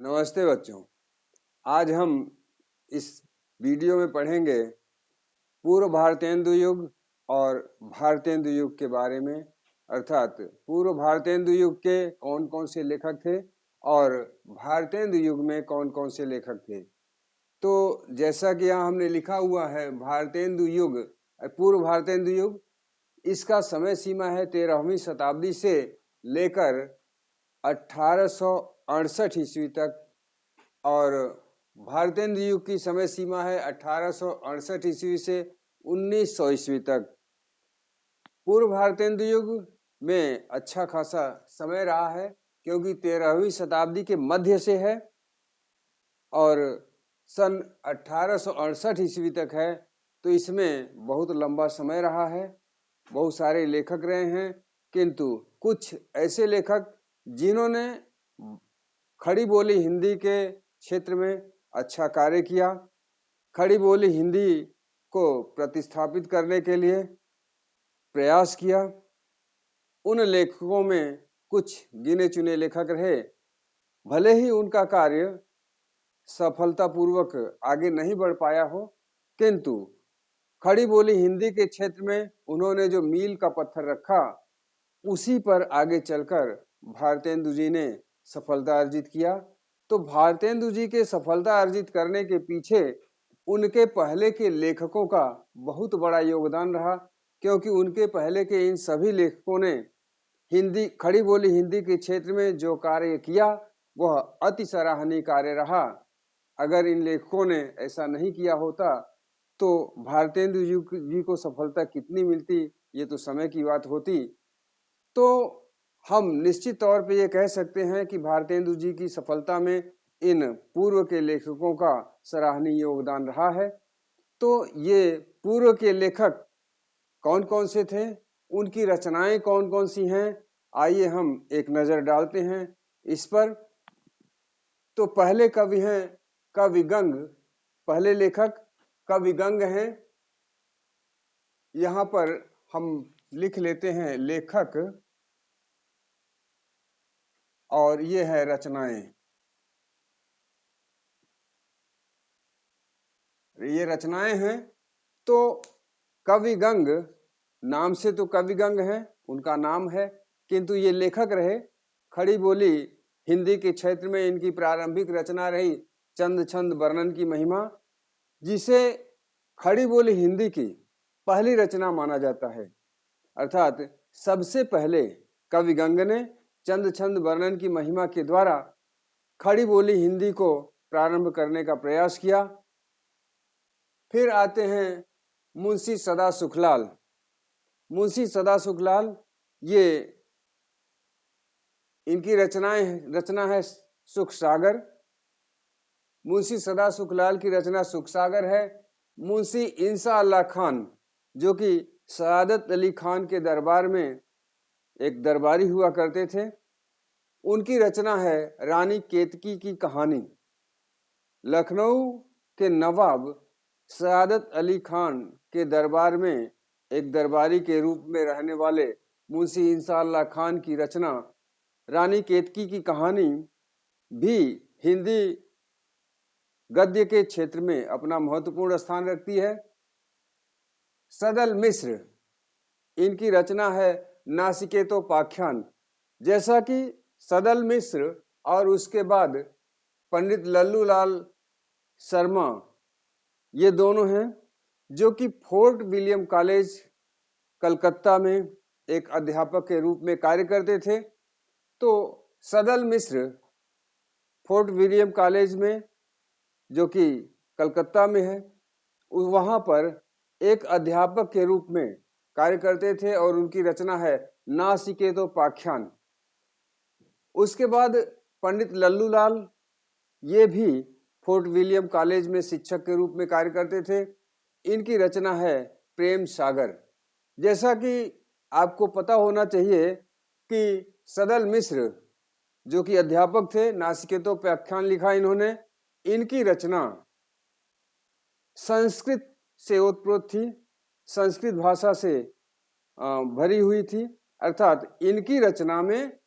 नमस्ते बच्चों। आज हम इस वीडियो में पढ़ेंगे पूर्व भारतेंदु युग और भारतेंदु युग के बारे में। अर्थात पूर्व भारतेंदु युग के कौन कौन से लेखक थे और भारतेंदु युग में कौन कौन से लेखक थे। तो जैसा कि यहाँ हमने लिखा हुआ है भारतेंदु युग, पूर्व भारतेंदु युग, इसका समय सीमा है 13वीं शताब्दी से लेकर 1868 ईस्वी तक और भारतेंदु युग की समय सीमा है 1868 ईस्वी से 1900 ईस्वी तक। पूर्व भारतेंदु युग में अच्छा खासा समय रहा है क्योंकि 13वीं शताब्दी के मध्य से है और सन 1868 ईस्वी तक है, तो इसमें बहुत लंबा समय रहा है। बहुत सारे लेखक रहे हैं, किंतु कुछ ऐसे लेखक जिन्होंने खड़ी बोली हिंदी के क्षेत्र में अच्छा कार्य किया, खड़ी बोली हिंदी को प्रतिस्थापित करने के लिए प्रयास किया। उन लेखकों में कुछ गिने चुने लेखक रहे, भले ही उनका कार्य सफलतापूर्वक आगे नहीं बढ़ पाया हो, किंतु खड़ी बोली हिंदी के क्षेत्र में उन्होंने जो मील का पत्थर रखा, उसी पर आगे चलकर भारतेंदु जी ने सफलता अर्जित किया। तो भारतेंदु जी के सफलता अर्जित करने के पीछे उनके पहले के लेखकों का बहुत बड़ा योगदान रहा, क्योंकि उनके पहले के इन सभी लेखकों ने हिंदी, खड़ी बोली हिंदी के क्षेत्र में जो कार्य किया वह अति सराहनीय कार्य रहा। अगर इन लेखकों ने ऐसा नहीं किया होता तो भारतेंदु जी को सफलता कितनी मिलती, ये तो समय की बात होती। तो हम निश्चित तौर पे ये कह सकते हैं कि भारतेंदु जी की सफलता में इन पूर्व के लेखकों का सराहनीय योगदान रहा है। तो ये पूर्व के लेखक कौन कौन से थे, उनकी रचनाएं कौन कौन सी हैं, आइए हम एक नजर डालते हैं इस पर। तो पहले कवि हैं कविगंग, पहले लेखक कविगंग हैं। यहाँ पर हम लिख लेते हैं लेखक और ये है रचनाएं। ये रचनाएं हैं। तो कविगंग नाम से तो कविगंग है, उनका नाम है, किंतु ये लेखक रहे। खड़ी बोली हिंदी के क्षेत्र में इनकी प्रारंभिक रचना रही चंद छंद वर्णन की महिमा, जिसे खड़ी बोली हिंदी की पहली रचना माना जाता है। अर्थात सबसे पहले कविगंग ने चंद छंद वर्णन की महिमा के द्वारा खड़ी बोली हिंदी को प्रारंभ करने का प्रयास किया। फिर आते हैं मुंशी सदा सुखलाल। मुंशी सदा सुखलाल, ये इनकी रचना है सुख सागर। मुंशी सदा सुखलाल की रचना सुख सागर है। मुंशी इंसा अल्लाह खान, जो कि सआदत अली खान के दरबार में एक दरबारी हुआ करते थे, उनकी रचना है रानी केतकी की कहानी। लखनऊ के नवाब सआदत अली खान के दरबार में एक दरबारी के रूप में रहने वाले मुंशी इंशाअल्लाह खान की रचना रानी केतकी की कहानी भी हिंदी गद्य के क्षेत्र में अपना महत्वपूर्ण स्थान रखती है। सदल मिश्र, इनकी रचना है नासिकेतोपाख्यान। जैसा कि सदल मिश्र और उसके बाद पंडित लल्लू लाल शर्मा, ये दोनों हैं जो कि फोर्ट विलियम कॉलेज कलकत्ता में एक अध्यापक के रूप में कार्य करते थे। तो सदल मिश्र फोर्ट विलियम कॉलेज में, जो कि कलकत्ता में है, वहां पर एक अध्यापक के रूप में कार्य करते थे और उनकी रचना है नासिकेतोपाख्यान। उसके बाद पंडित लल्लू लाल, ये भी फोर्ट विलियम कॉलेज में शिक्षक के रूप में कार्य करते थे। इनकी रचना है प्रेम सागर। जैसा कि आपको पता होना चाहिए कि सदल मिश्र, जो कि अध्यापक थे, नासिकेतोपाख्यान लिखा इन्होंने। इनकी रचना संस्कृत से ओतप्रोत थी, संस्कृत भाषा से भरी हुई थी। अर्थात इनकी रचना में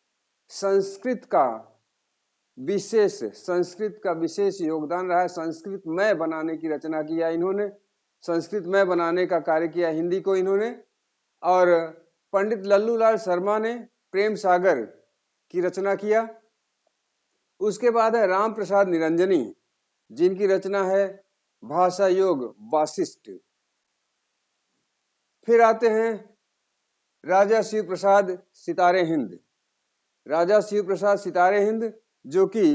संस्कृत का विशेष संस्कृत का विशेष योगदान रहा है। संस्कृतमय बनाने की रचना किया इन्होंने, संस्कृतमय बनाने का कार्य किया हिंदी को इन्होंने। और पंडित लल्लूलाल शर्मा ने प्रेम सागर की रचना किया। उसके बाद है राम प्रसाद निरंजनी, जिनकी रचना है भाषा योग वासिष्ठ। फिर आते हैं राजा शिव प्रसाद सितारे हिंद। राजा शिव प्रसाद सितारे हिंद, जो कि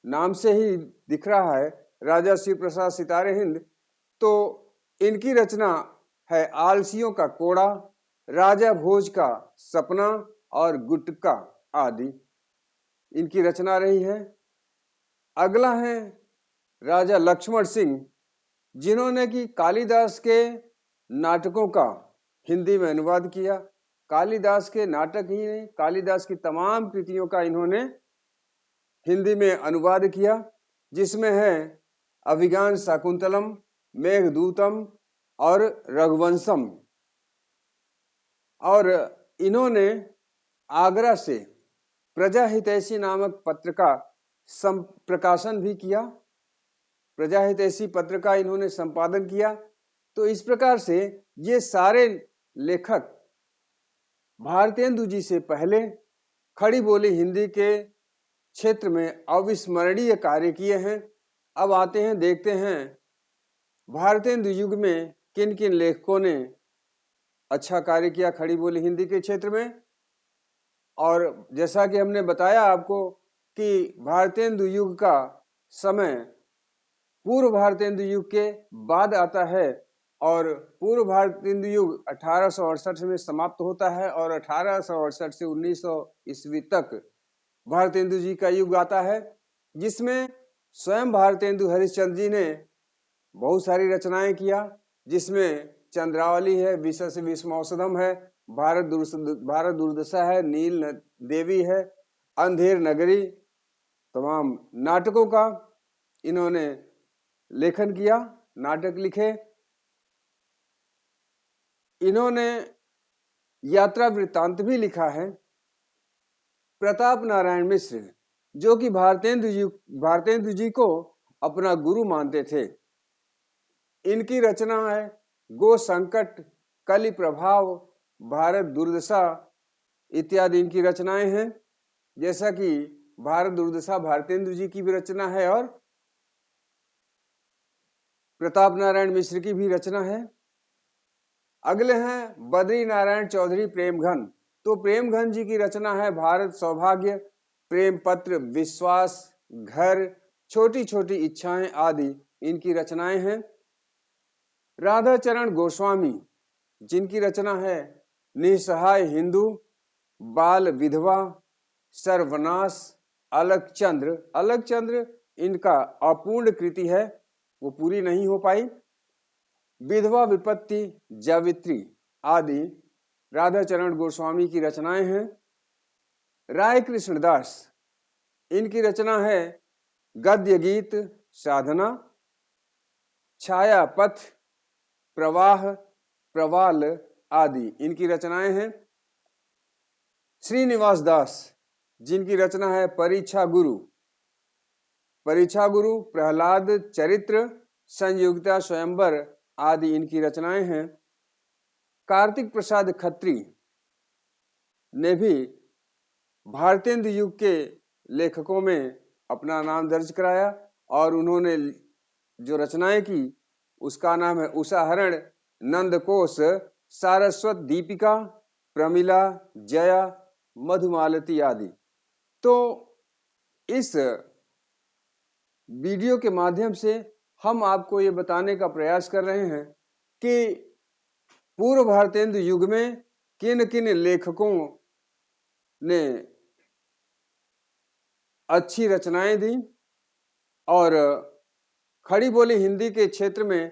नाम से ही दिख रहा है राजा शिव प्रसाद सितारे हिंद, तो इनकी रचना है आलसियों का कोड़ा, राजा भोज का सपना और गुटका आदि इनकी रचना रही है। अगला है राजा लक्ष्मण सिंह, जिन्होंने कि कालिदास के नाटकों का हिंदी में अनुवाद किया। कालिदास के नाटक ही नहीं, कालिदास की तमाम कृतियों का इन्होंने हिंदी में अनुवाद किया, जिसमें है अभिज्ञान शाकुंतलम, मेघदूतम और रघुवंशम। और इन्होंने आगरा से प्रजा हितैषी नामक पत्र का प्रकाशन भी किया। प्रजा हितैषी पत्र का इन्होंने संपादन किया। तो इस प्रकार से ये सारे लेखक भारतेंदु जी से पहले खड़ी बोली हिंदी के क्षेत्र में अविस्मरणीय कार्य किए हैं। अब आते हैं, देखते हैं भारतेंदु युग में किन किन लेखकों ने अच्छा कार्य किया खड़ी बोली हिंदी के क्षेत्र में। और जैसा कि हमने बताया आपको कि भारतेंदु युग का समय पूर्व भारतेंदु युग के बाद आता है, और पूर्व भारतेंदु युग 1868 में समाप्त होता है, और 1868 से 1900 ईस्वी तक भारतेंदु जी का युग आता है, जिसमें स्वयं भारतेंदु हरिश्चंद्र जी ने बहुत सारी रचनाएं किया, जिसमें चंद्रावली है, विशस विस्मौसधम है, भारत दुर्दशा है, नील देवी है, अंधेर नगरी, तमाम नाटकों का इन्होंने लेखन किया, नाटक लिखे। इन्होंने यात्रा वृत्तांत भी लिखा है। प्रताप नारायण मिश्र, जो कि भारतेंदु जी को अपना गुरु मानते थे, इनकी रचना है गो संकट, कलि प्रभाव, भारत दुर्दशा इत्यादि इनकी रचनाएं हैं। जैसा कि भारत दुर्दशा भारतेंदु जी की भी रचना है और प्रताप नारायण मिश्र की भी रचना है। अगले हैं बद्री नारायण चौधरी प्रेमघन। तो प्रेमघन जी की रचना है भारत सौभाग्य, प्रेम पत्र, विश्वास, घर, छोटी छोटी इच्छाएं आदि इनकी रचनाएं हैं। राधा चरण गोस्वामी, जिनकी रचना है निसहाय हिंदू, बाल विधवा, सर्वनाश, अलग चंद्र इनका अपूर्ण कृति है, वो पूरी नहीं हो पाई। विधवा विपत्ति, जावित्री आदि राधा चरण गोस्वामी की रचनाएं हैं। राय कृष्णदास, इनकी रचना है गद्य गीत, साधना, छाया पथ, प्रवाह, प्रवाल आदि इनकी रचनाएं हैं। श्रीनिवास दास, जिनकी रचना है परीक्षा गुरु, प्रहलाद चरित्र, संयुक्ता स्वयंवर आदि इनकी रचनाएं हैं। कार्तिक प्रसाद खत्री ने भी भारतेंदु युग के लेखकों में अपना नाम दर्ज कराया, और उन्होंने जो रचनाएं की उसका नाम है उषाहरण, नंदकोश, सारस्वत दीपिका, प्रमिला, जया, मधुमालती आदि। तो इस वीडियो के माध्यम से हम आपको ये बताने का प्रयास कर रहे हैं कि पूर्व भारतेंदु युग में किन किन लेखकों ने अच्छी रचनाएं दी, और खड़ी बोली हिंदी के क्षेत्र में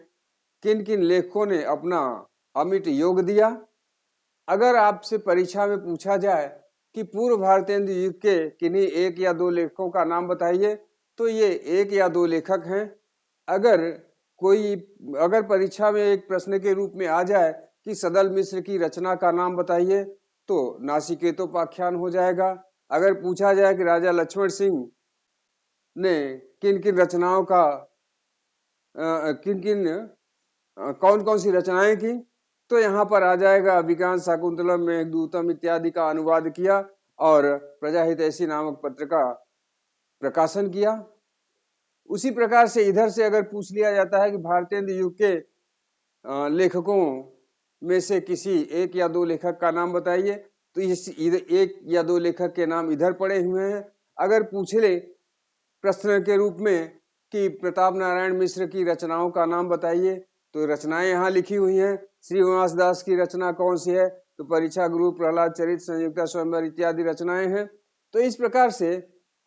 किन किन लेखकों ने अपना अमिट योग दिया। अगर आपसे परीक्षा में पूछा जाए कि पूर्व भारतेंदु युग के किन्हीं एक या दो लेखकों का नाम बताइए, तो ये एक या दो लेखक हैं। अगर परीक्षा में एक प्रश्न के रूप में आ जाए कि सदल मिश्र की रचना का नाम बताइए, तो नासिकेतोपाख्यान हो जाएगा। अगर पूछा जाए कि राजा लक्ष्मण सिंह ने किन किन रचनाओं का कौन कौन सी रचनाएं की, तो यहाँ पर आ जाएगा विज्ञान शाकुंतलम मेघदूतम इत्यादि का अनुवाद किया और प्रजाहितैषी नामक पत्र का प्रकाशन किया। उसी प्रकार से इधर से अगर पूछ लिया जाता है कि भारतेंदु युग के लेखकों में से किसी एक या दो लेखक का नाम बताइए, तो इस एक या दो लेखक के नाम इधर पड़े हुए हैं। अगर पूछ ले प्रश्न के रूप में कि प्रताप नारायण मिश्र की रचनाओं का नाम बताइए, तो रचनाएं यहाँ लिखी हुई हैं। श्री उमास दास की रचना कौन सी है, तो परीक्षा गुरु, प्रहलाद चरित, संयुक्ता स्वयंवर इत्यादि रचनाएं हैं। तो इस प्रकार से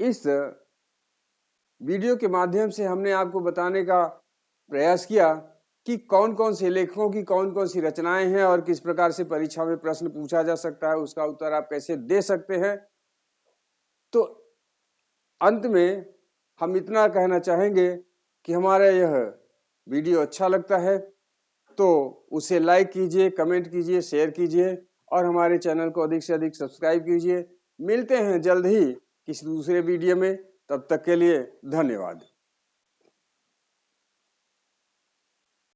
इस वीडियो के माध्यम से हमने आपको बताने का प्रयास किया कि कौन कौन से लेखकों की कौन कौन सी रचनाएं हैं और किस प्रकार से परीक्षा में प्रश्न पूछा जा सकता है, उसका उत्तर आप कैसे दे सकते हैं। तो अंत में हम इतना कहना चाहेंगे कि हमारा यह वीडियो अच्छा लगता है तो उसे लाइक कीजिए, कमेंट कीजिए, शेयर कीजिए और हमारे चैनल को अधिक से अधिक सब्सक्राइब कीजिए। मिलते हैं जल्द ही किसी दूसरे वीडियो में, तब तक के लिए धन्यवाद।